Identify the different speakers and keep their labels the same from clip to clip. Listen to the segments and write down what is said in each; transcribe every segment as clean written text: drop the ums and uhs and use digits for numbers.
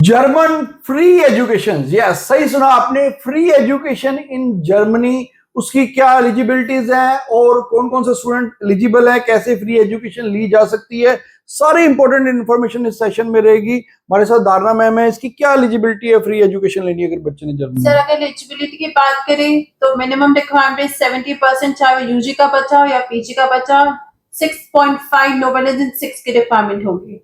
Speaker 1: German free education, yes सही सुना आपने, फ्री एजुकेशन इन जर्मनी। उसकी क्या एलिजिबिलिटीज हैं और कौन कौन से स्टूडेंट एलिजिबल है, कैसे फ्री एजुकेशन ली जा सकती है, सारी इंपॉर्टेंट इन्फॉर्मेशन इस सेशन में रहेगी। हमारे साथ धारणा मैम है, इसकी क्या एलिजिबिलिटी है फ्री एजुकेशन लेनी अगर बच्चे ने जर्मनी।
Speaker 2: सर अगर एलिजिबिलिटी की बात करें तो मिनिमम रिक्वायरमेंट 70%, चाहे वो यूजी का बच्चा हो या पीजी का बच्चा हो। 6.5 नो लेस देन 6 की रिक्वायरमेंट होगी।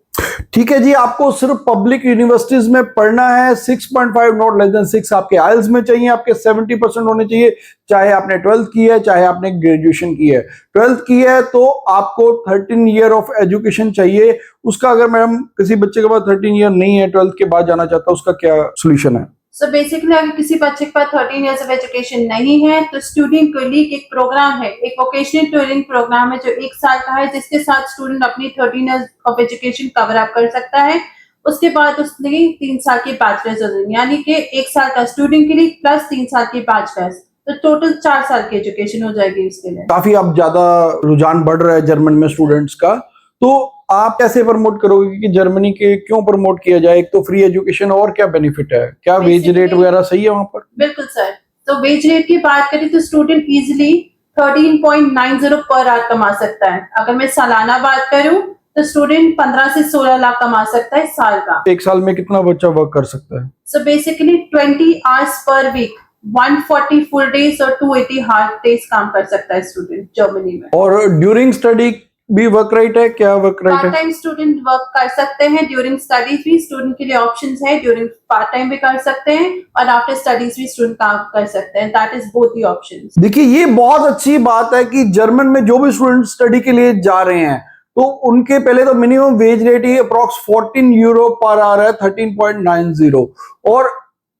Speaker 1: ठीक है जी, आपको सिर्फ पब्लिक यूनिवर्सिटीज में पढ़ना है। 6.5 नॉट लेस देन 6 आपके आइल्स में चाहिए, आपके 70% होने चाहिए, चाहे आपने 12th की है चाहे आपने ग्रेजुएशन की है। 12th की है तो आपको 13 ईयर ऑफ एजुकेशन चाहिए। उसका अगर मैडम किसी बच्चे के पास 13 ईयर नहीं है, 12th के बाद जाना चाहता है, उसका क्या सोल्यूशन है?
Speaker 2: सो बेसिकली अगर किसी बच्चे के पास 13 इयर्स ऑफ एजुकेशन नहीं है तो स्टूडेंट के लिए एक प्रोग्राम है, एक वोकेशनल ट्रेनिंग प्रोग्राम है जो 1 साल का है, जिसके साथ स्टूडेंट अपनी 13 years of education cover up कर सकता है। उसके बाद उसने 3 साल की बैचलर्स हो जाएगी, यानी कि 1 साल का स्टूडेंट के लिए प्लस 3 साल की बैचलर्स, तो टोटल 4 साल की एजुकेशन हो जाएगी उसके लिए।
Speaker 1: काफी अब ज्यादा रुझान बढ़ रहा है जर्मन में स्टूडेंट्स का, तो आप कैसे प्रमोट करोगे कि जर्मनी के क्यों प्रमोट किया जाए? एक तो फ्री एजुकेशन, और क्या बेनिफिट है? क्या वेज रेट वगैरह सही है वहां पर?
Speaker 2: बिल्कुल सर, तो वेज रेट की बात करें तो स्टूडेंट इजीली 13.90 पर आवर कमा सकता है। अगर मैं सालाना बात करूं तो स्टूडेंट 15 से 16 लाख कमा सकता है साल का।
Speaker 1: एक साल में कितना बच्चा वर्क कर सकता है?
Speaker 2: So basically 20 hours per week, 140 full days और 280 हाफ डेज काम कर सकता है स्टूडेंट जर्मनी में।
Speaker 1: और ड्यूरिंग स्टडी भी वर्क राइट है? क्या वर्क राइट है?
Speaker 2: पार्ट टाइम स्टूडेंट वर्क कर सकते हैं, ड्यूरिंग स्टडीज भी स्टूडेंट के लिए ऑप्शंस है, ड्यूरिंग पार्ट टाइम भी कर सकते हैं और आफ्टर स्टडीज भी स्टूडेंट काम कर सकते हैं। That is both the options.
Speaker 1: देखिए ये बहुत अच्छी बात है कि जर्मन में जो भी स्टूडेंट स्टडी के लिए जा रहे हैं तो उनके पहले तो मिनिमम वेज रेट ही अप्रॉक्स 14 यूरो पर आवर है, 13.90। और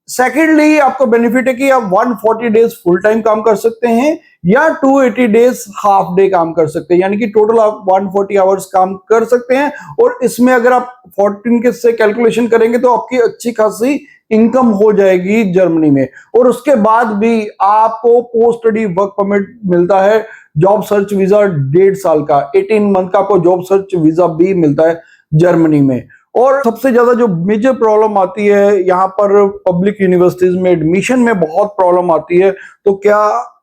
Speaker 1: सेकेंडली आपको बेनिफिट है कि आप 140 डेज फुल टाइम काम कर सकते हैं या 280 डेज हाफ डे काम कर सकते हैं, यानी कि टोटल आप 140 आवर्स काम कर सकते हैं। और इसमें अगर आप 14 के से कैलकुलेशन करेंगे तो आपकी अच्छी खासी इनकम हो जाएगी जर्मनी में। और उसके बाद भी आपको पोस्ट स्टडी वर्क परमिट मिलता है, जॉब सर्च वीजा 1.5 साल का, 18 मंथ का आपको जॉब सर्च वीजा भी मिलता है जर्मनी में। और सबसे ज्यादा जो मेजर प्रॉब्लम आती है यहाँ पर पब्लिक यूनिवर्सिटीज में एडमिशन में बहुत प्रॉब्लम आती है, तो क्या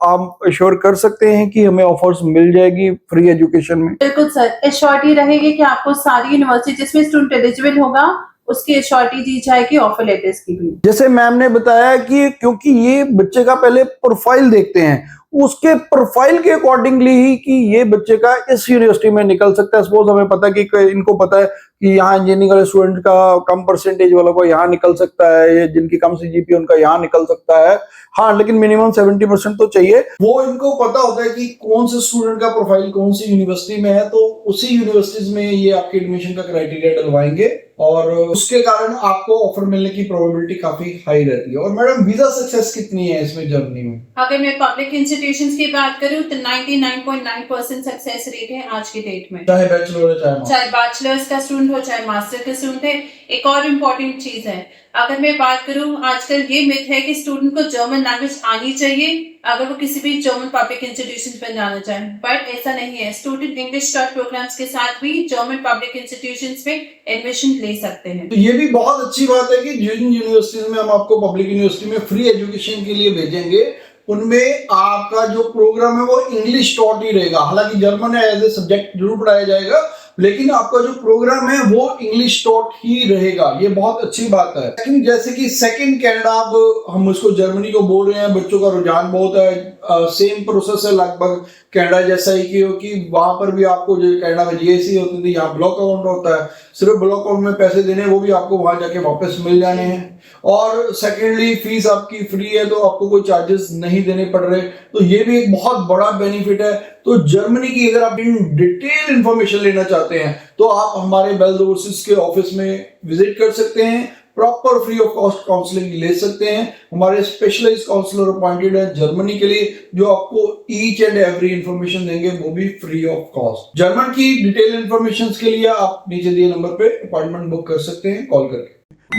Speaker 1: आप एश्योर कर सकते हैं कि हमें ऑफर्स मिल जाएगी फ्री एजुकेशन में?
Speaker 2: बिल्कुल सर, एश्योरिटी रहेगी कि आपको सारी यूनिवर्सिटी जिसमें स्टूडेंट एलिजिबल होगा उसकी एश्योरिटी दी जाएगी, ऑफर लेटर्स की भी।
Speaker 1: जैसे मैम ने बताया कि क्योंकि ये बच्चे का पहले प्रोफाइल देखते हैं, उसके प्रोफाइल के अकॉर्डिंगली ही कि ये बच्चे का इस यूनिवर्सिटी में निकल सकता है। सपोज हमें पता है कि इनको पता है कि यहाँ इंजीनियरिंग वाले स्टूडेंट का कम परसेंटेज वालों को यहाँ निकल सकता है, ये जिनकी कम सीजीपीए उनका यहाँ निकल सकता है। हाँ, लेकिन मिनिमम 70% तो चाहिए। वो इनको पता होता है कि कौन से स्टूडेंट का प्रोफाइल कौन सी यूनिवर्सिटी में है, तो उसी यूनिवर्सिटीज में ये आपके एडमिशन का क्राइटेरिया डलवाएंगे और उसके कारण आपको ऑफर मिलने की प्रोबेबिलिटी काफी हाई रहती है। और मैडम वीजा सक्सेस कितनी है इसमें जर्मनी में?
Speaker 2: अगर मैं पब्लिक इंस्टीट्यूशंस की बात करूं तो 99.9% सक्सेस रेट है आज के डेट में,
Speaker 1: चाहे बैचलर हो
Speaker 2: चाहे बैचलर्स का स्टूडेंट हो चाहे मास्टर का स्टूडेंट है। एक और इम्पोर्टेंट चीज है, अगर मैं बात करूं आजकल ये मिथ है कि स्टूडेंट को जर्मन लैंग्वेज आनी चाहिए अगर वो किसी भी जर्मन पब्लिक इंस्टीट्यूशन में जाना चाहे, बट ऐसा नहीं है। स्टूडेंट इंग्लिश स्टार्ट प्रोग्राम्स के साथ भी जर्मन पब्लिक इंस्टीट्यूशंस में एडमिशन ले सकते हैं।
Speaker 1: तो ये भी बहुत अच्छी बात है कि जिन यूनिवर्सिटीज में हम आपको पब्लिक यूनिवर्सिटी में फ्री एजुकेशन के लिए भेजेंगे उनमें आपका जो प्रोग्राम है वो इंग्लिश टॉट ही रहेगा। हालांकि जर्मन एज ए सब्जेक्ट जरूर पढ़ाया जाएगा, लेकिन आपका जो प्रोग्राम है वो इंग्लिश टॉट ही रहेगा। ये बहुत अच्छी बात है। लेकिन जैसे कि सेकंड कनाडा, अब हम उसको जर्मनी को बोल रहे हैं, बच्चों का रुझान बहुत है, सेम प्रोसेस है लगभग कनाडा जैसा ही, कि वहां पर भी आपको जो कनाडा में जीएससी होती थी, यहाँ ब्लॉक अकाउंट होता है, सिर्फ ब्लॉक अकाउंट में पैसे देने, वो भी आपको वहां जाके वापस मिल जाने हैं। और सेकेंडली फीस आपकी फ्री है, तो आपको कोई चार्जेस नहीं देने पड़ रहे, तो ये भी एक बहुत बड़ा बेनिफिट है। तो जर्मनी की अगर आप इन डिटेल इंफॉर्मेशन लेना चाहते हैं तो आप हमारे बेल्स ओवरसीज के ऑफिस में विजिट कर सकते हैं, proper free of cost counselling ले सकते हैं। हमारे स्पेशलाइज्ड काउंसलर अपॉइंटेड है जर्मनी के लिए, जो आपको ईच एंड एवरी इंफॉर्मेशन देंगे, वो भी फ्री ऑफ कॉस्ट। जर्मन की डिटेल इंफॉर्मेशन के लिए आप नीचे दिए नंबर पे अपॉइंटमेंट बुक कर सकते हैं कॉल करके।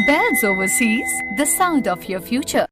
Speaker 3: Bells Overseas, the sound of your future.